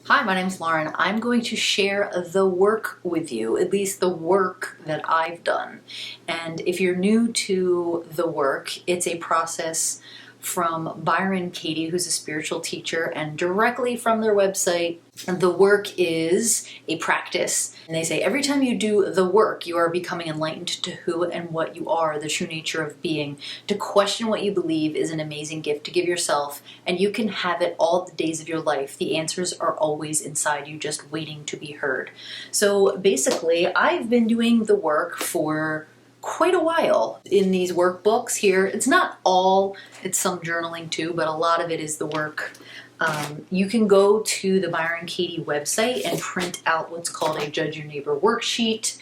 Hi, my name's Lauren. I'm going to share the work with you, at least the work that I've done. And if you're new to the work, it's a process from Byron Katie, who's a spiritual teacher, and directly from their website. The work is a practice. And they say every time you do the work, you are becoming enlightened to who and what you are, the true nature of being. To question what you believe is an amazing gift to give yourself, and you can have it all the days of your life. The answers are always inside you, just waiting to be heard. So basically, I've been doing the work for quite a while in these workbooks here. It's not all, it's some journaling too, but a lot of it is the work. You can go to the Byron Katie website and print out what's called a Judge Your Neighbor worksheet.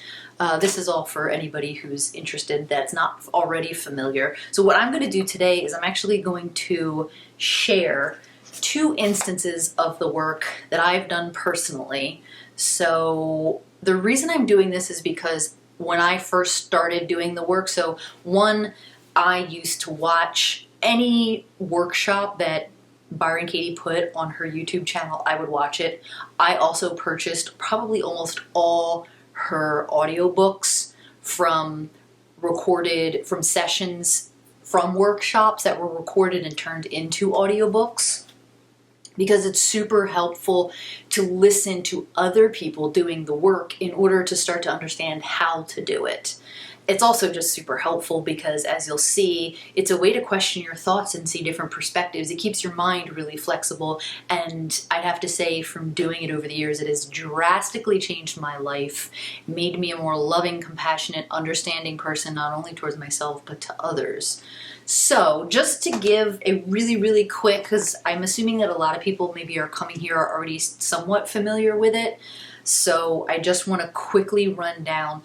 This is all for anybody who's interested that's not already familiar. So what I'm going to do today is I'm actually going to share 2 instances of the work that I've done personally. So the reason I'm doing this is because when I first started doing the work, so one, I used to watch any workshop that Byron Katie put on her YouTube channel, I would watch it. I also purchased probably almost all her audiobooks from sessions from workshops that were recorded and turned into audiobooks, because it's super helpful to listen to other people doing the work in order to start to understand how to do it. It's also just super helpful because, as you'll see, it's a way to question your thoughts and see different perspectives. It keeps your mind really flexible, and I'd have to say from doing it over the years, it has drastically changed my life, made me a more loving, compassionate, understanding person, not only towards myself, but to others. So just to give a really quick, because I'm assuming that a lot of people maybe are coming here are already somewhat familiar with it, so I just want to quickly run down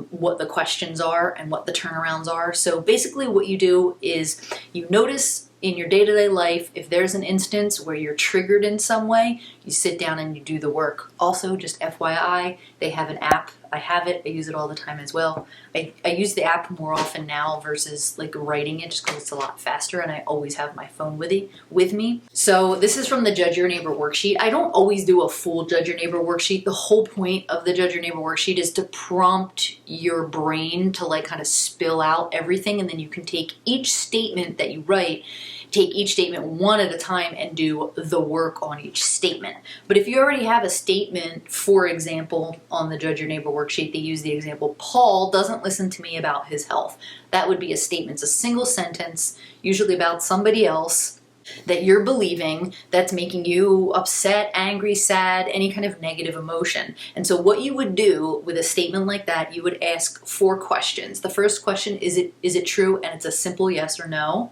what the questions are and what the turnarounds are. So basically what you do is you notice in your day-to-day life, if there's an instance where you're triggered in some way, you sit down and you do the work. Also, just FYI, they have an app. I have it. I use it all the time as well. I use the app more often now versus like writing it, just because it's a lot faster, and I always have my phone with me. So this is from the Judge Your Neighbor worksheet. I don't always do a full Judge Your Neighbor worksheet. The whole point of the Judge Your Neighbor worksheet is to prompt your brain to like kind of spill out everything, and then you can take each statement that you write, take each statement one at a time and do the work on each statement. But if you already have a statement, for example, on the Judge Your Neighbor worksheet, they use the example, Paul doesn't listen to me about his health. That would be a statement. It's a single sentence, usually about somebody else that you're believing that's making you upset, angry, sad, any kind of negative emotion. And so what you would do with a statement like that, you would ask 4 questions. The first question, is it true? And it's a simple yes or no.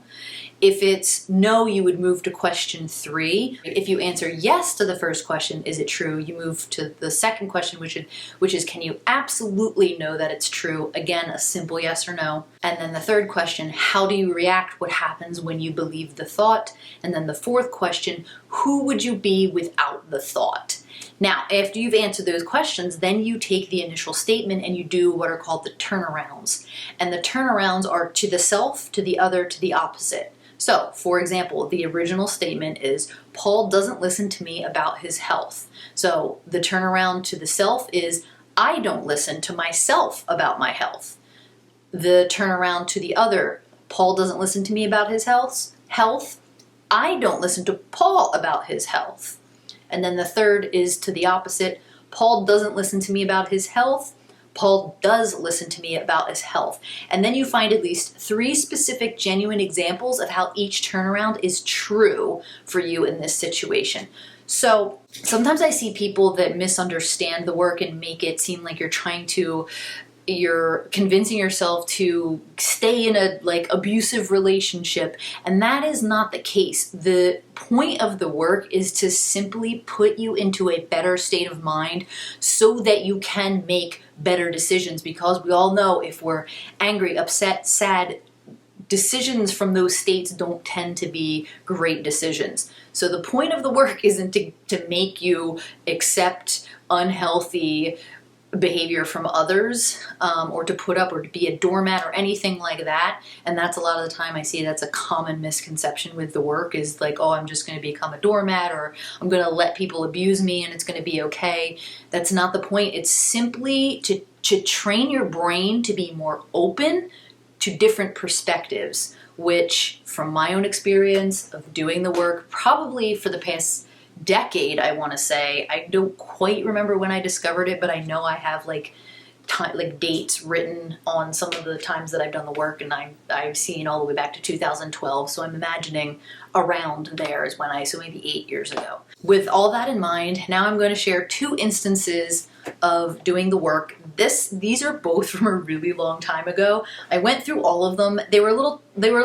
If it's no, you would move to question 3. If you answer yes to the first question, is it true, you move to the second question, which is can you absolutely know that it's true? Again, a simple yes or no. And then the third question, how do you react? What happens when you believe the thought? And then the fourth question, who would you be without the thought? Now, after you've answered those questions, then you take the initial statement and you do what are called the turnarounds. And the turnarounds are to the self, to the other, to the opposite. So, for example, the original statement is, Paul doesn't listen to me about his health. So the turnaround to the self is, I don't listen to myself about my health. The turnaround to the other, Paul doesn't listen to me about his health. I don't listen to Paul about his health. And then the third is to the opposite, Paul doesn't listen to me about his health. Paul does listen to me about his health. And then you find at least 3 specific genuine examples of how each turnaround is true for you in this situation. So sometimes I see people that misunderstand the work and make it seem like you're convincing yourself to stay in a like abusive relationship, and that is not the case. The point of the work is to simply put you into a better state of mind so that you can make better decisions, because we all know if we're angry, upset, sad, decisions from those states don't tend to be great decisions. So the point of the work isn't to make you accept unhealthy behavior from others, or to put up or to be a doormat or anything like that. And that's a lot of the time I see that's a common misconception with the work, is like, oh, I'm just going to become a doormat, or I'm going to let people abuse me and it's going to be okay. That's not the point. It's simply to train your brain to be more open to different perspectives, which from my own experience of doing the work, probably for the past decade, I want to say, I don't quite remember when I discovered it, but I know I have like dates written on some of the times that I've done the work, and I've seen all the way back to 2012. So I'm imagining around there is when so maybe 8 years ago. With all that in mind, now I'm going to share 2 instances of doing the work. These are both from a really long time ago. I went through all of them. They were a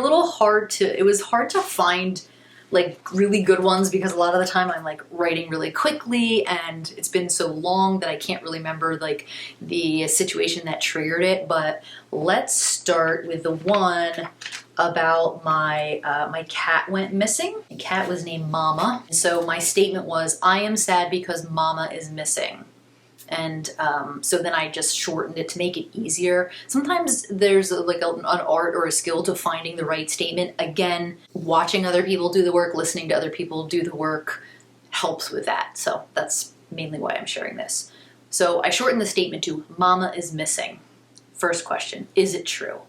little hard to, it was hard to find like really good ones, because a lot of the time I'm like writing really quickly and it's been so long that I can't really remember like the situation that triggered it. But let's start with the one about my cat went missing. My cat was named Mama. So my statement was, I am sad because Mama is missing. And so then I just shortened it to make it easier. Sometimes there's like an art or a skill to finding the right statement. Again, watching other people do the work, listening to other people do the work helps with that. So that's mainly why I'm sharing this. So I shortened the statement to Mama is missing. First question, is it true?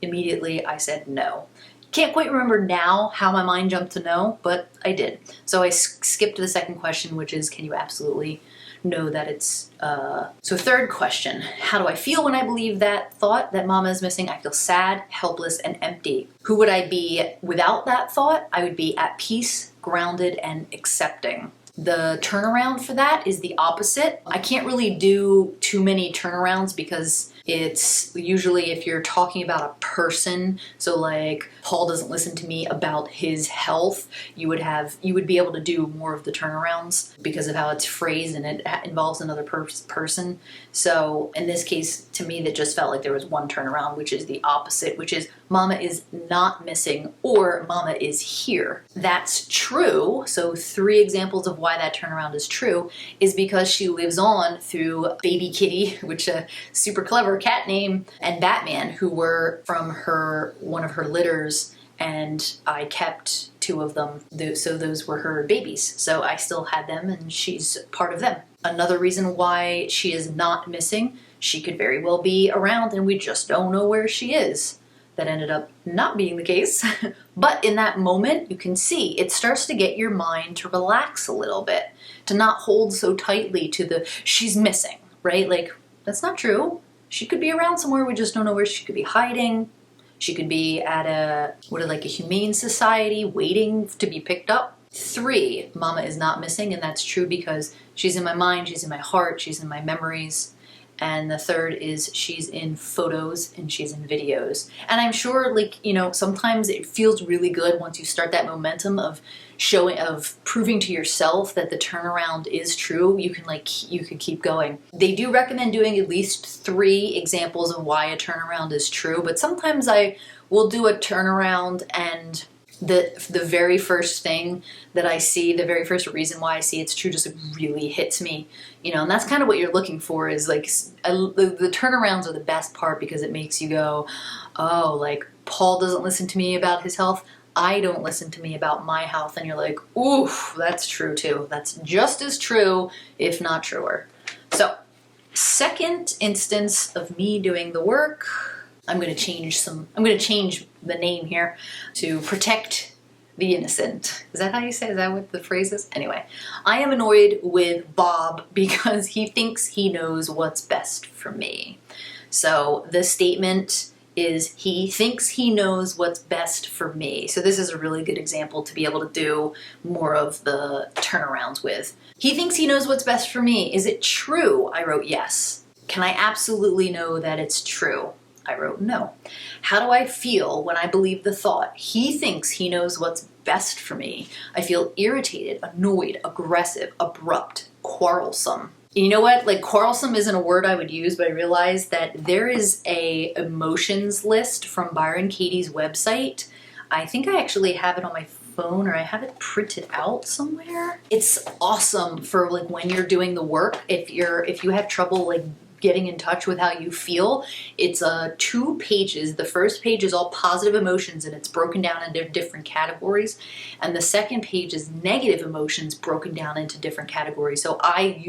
Immediately I said no. Can't quite remember now how my mind jumped to no, but I did. So I skipped to the second question, which is, can you absolutely know that it's so third question, how do I feel when I believe that thought that Mama is missing? I feel sad, helpless, and empty. Who would I be without that thought? I would be at peace, grounded, and accepting. The turnaround for that is the opposite. I can't really do too many turnarounds because it's usually if you're talking about a person, so like Paul doesn't listen to me about his health, you would be able to do more of the turnarounds because of how it's phrased and it involves another person. So in this case, to me, that just felt like there was one turnaround, which is the opposite, which is Mama is not missing or Mama is here. That's true. So 3 examples of why that turnaround is true is because she lives on through Baby Kitty, which a super clever cat name, and Batman, who were from one of her litters, and I kept 2 of them, so those were her babies. So I still had them and she's part of them. Another reason why she is not missing, she could very well be around and we just don't know where she is. That ended up not being the case. But in that moment, you can see it starts to get your mind to relax a little bit, to not hold so tightly to the she's missing, right? Like, that's not true. She could be around somewhere, we just don't know where. She could be hiding. She could be at a humane society waiting to be picked up. 3, Mama is not missing, and that's true because she's in my mind, she's in my heart, she's in my memories. And the 3rd is she's in photos and she's in videos. And I'm sure, like, sometimes it feels really good once you start that momentum of proving to yourself that the turnaround is true. You could keep going. They do recommend doing at least 3 examples of why a turnaround is true, but sometimes I will do a turnaround and the very first thing that I see, the very first reason why I see it's true just really hits me, and that's kind of what you're looking for is like, the turnarounds are the best part because it makes you go, oh, like Paul doesn't listen to me about his health, I don't listen to me about my health, and you're like, oof, that's true too. That's just as true, if not truer. So, second instance of me doing the work, I'm going to change the name here to protect the innocent. Is that how you say it? Is that what the phrase is? Anyway, I am annoyed with Bob because he thinks he knows what's best for me. So the statement is he thinks he knows what's best for me. So this is a really good example to be able to do more of the turnarounds with. He thinks he knows what's best for me. Is it true? I wrote yes. Can I absolutely know that it's true? I wrote no. How do I feel when I believe the thought, he thinks he knows what's best for me? I feel irritated, annoyed, aggressive, abrupt, quarrelsome. You know what? Like, quarrelsome isn't a word I would use, but I realized that there is a emotions list from Byron Katie's website. I think I actually have it on my phone, or I have it printed out somewhere. It's awesome for like when you're doing the work. If you have trouble like getting in touch with how you feel. It's 2 pages. The first page is all positive emotions and it's broken down into different categories. And the second page is negative emotions broken down into different categories. So I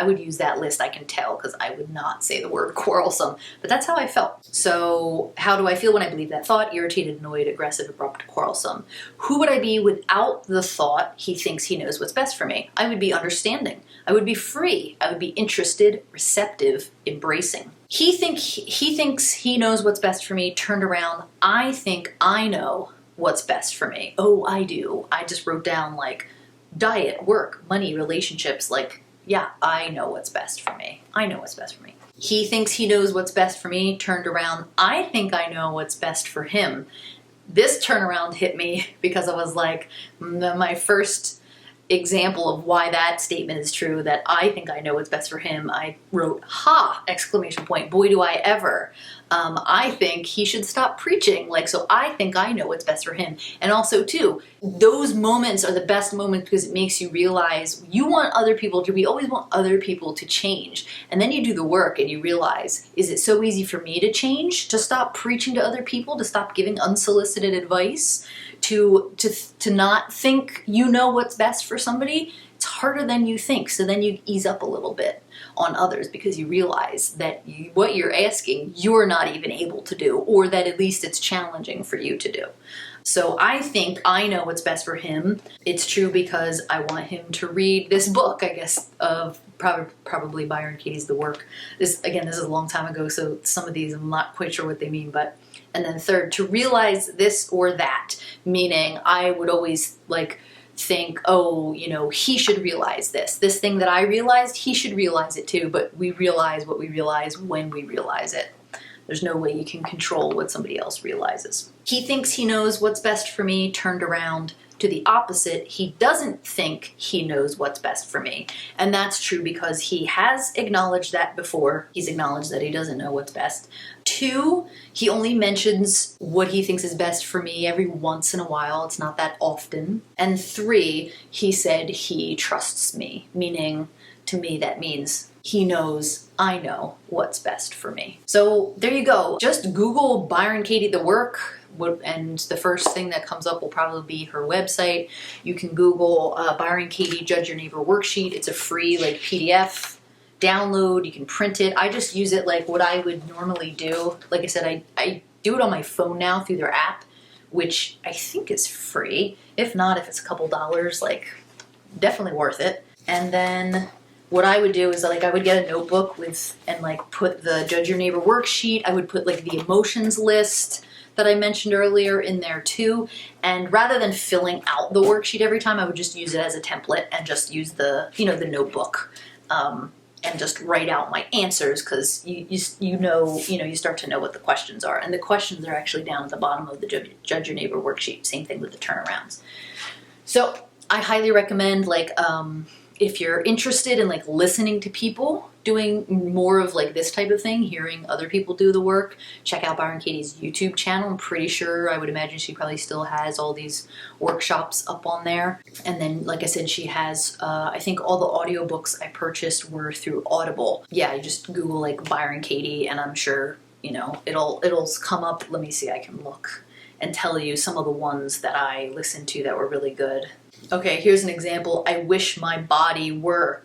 would use that list, I can tell, because I would not say the word quarrelsome, but that's how I felt. So how do I feel when I believe that thought? Irritated, annoyed, aggressive, abrupt, quarrelsome. Who would I be without the thought, he thinks he knows what's best for me? I would be understanding. I would be free. I would be interested, receptive, embracing. He thinks he knows what's best for me. Turned around, I think I know what's best for me. Oh, I do. I just wrote down like diet, work, money, relationships. Like, yeah, I know what's best for me. I know what's best for me. He thinks he knows what's best for me. Turned around, I think I know what's best for him. This turnaround hit me because I was like, my first example of why that statement is true, that I think I know what's best for him, I wrote, ha, exclamation point, boy do I ever. I think he should stop preaching. Like, so I think I know what's best for him. And also too, those moments are the best moments because it makes you realize we always want other people to change. And then you do the work and you realize, is it so easy for me to change, to stop preaching to other people, to stop giving unsolicited advice, to not think you know what's best for somebody? It's harder than you think. So then you ease up a little bit on others because you realize that what you're asking, you're not even able to do, or that at least it's challenging for you to do. So I think I know what's best for him. It's true because I want him to read this book, I guess, of probably Byron Katie's The Work. This is a long time ago, so some of these I'm not quite sure what they mean, but. And then third, to realize this or that, meaning I would always think, oh, he should realize this. This thing that I realized, he should realize it too, but we realize what we realize when we realize it. There's no way you can control what somebody else realizes. He thinks he knows what's best for me. Turned around to the opposite, he doesn't think he knows what's best for me. And that's true because he has acknowledged that before. He's acknowledged that he doesn't know what's best. 2, he only mentions what he thinks is best for me every once in a while. It's not that often. And 3, he said he trusts me, meaning to me that means he knows I know what's best for me. So there you go. Just Google Byron Katie The Work, and the first thing that comes up will probably be her website. You can Google Byron Katie Judge Your Neighbor Worksheet. It's a free PDF download. You can print it. I just use it like what I would normally do. Like I said, I do it on my phone now through their app, which I think is free. If not, if it's a couple dollars, definitely worth it. And then what I would do is I would get a notebook and put the Judge Your Neighbor Worksheet. I would put the emotions list that I mentioned earlier in there too. And rather than filling out the worksheet every time, I would just use it as a template and just use the notebook and just write out my answers, because you start to know what the questions are. And the questions are actually down at the bottom of the Judge Your Neighbor Worksheet. Same thing with the turnarounds. So I highly recommend if you're interested in listening to people doing more of this type of thing, hearing other people do the work, check out Byron Katie's YouTube channel. I'm pretty sure, I would imagine she probably still has all these workshops up on there. And then, like I said, she has, I think all the audiobooks I purchased were through Audible. Yeah, you just Google Byron Katie and I'm sure, it'll come up. Let me see, I can look and tell you some of the ones that I listened to that were really good. Okay, here's an example. I Wish My Body Were.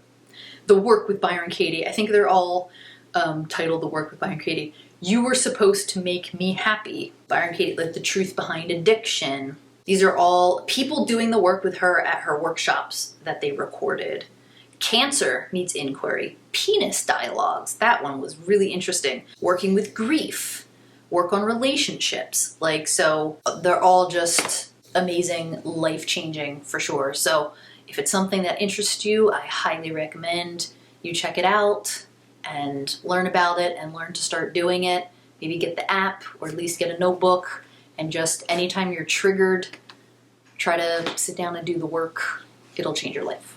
The Work with Byron Katie. I think they're all titled The Work with Byron Katie. You Were Supposed to Make Me Happy. Byron Katie, The Truth Behind Addiction. These are all people doing the work with her at her workshops that they recorded. Cancer Needs Inquiry. Penis Dialogues. That one was really interesting. Working with Grief. Work on Relationships. So they're all just amazing, life-changing for sure. So if it's something that interests you, I highly recommend you check it out and learn about it and learn to start doing it. Maybe get the app or at least get a notebook, and just anytime you're triggered, try to sit down and do the work. It'll change your life.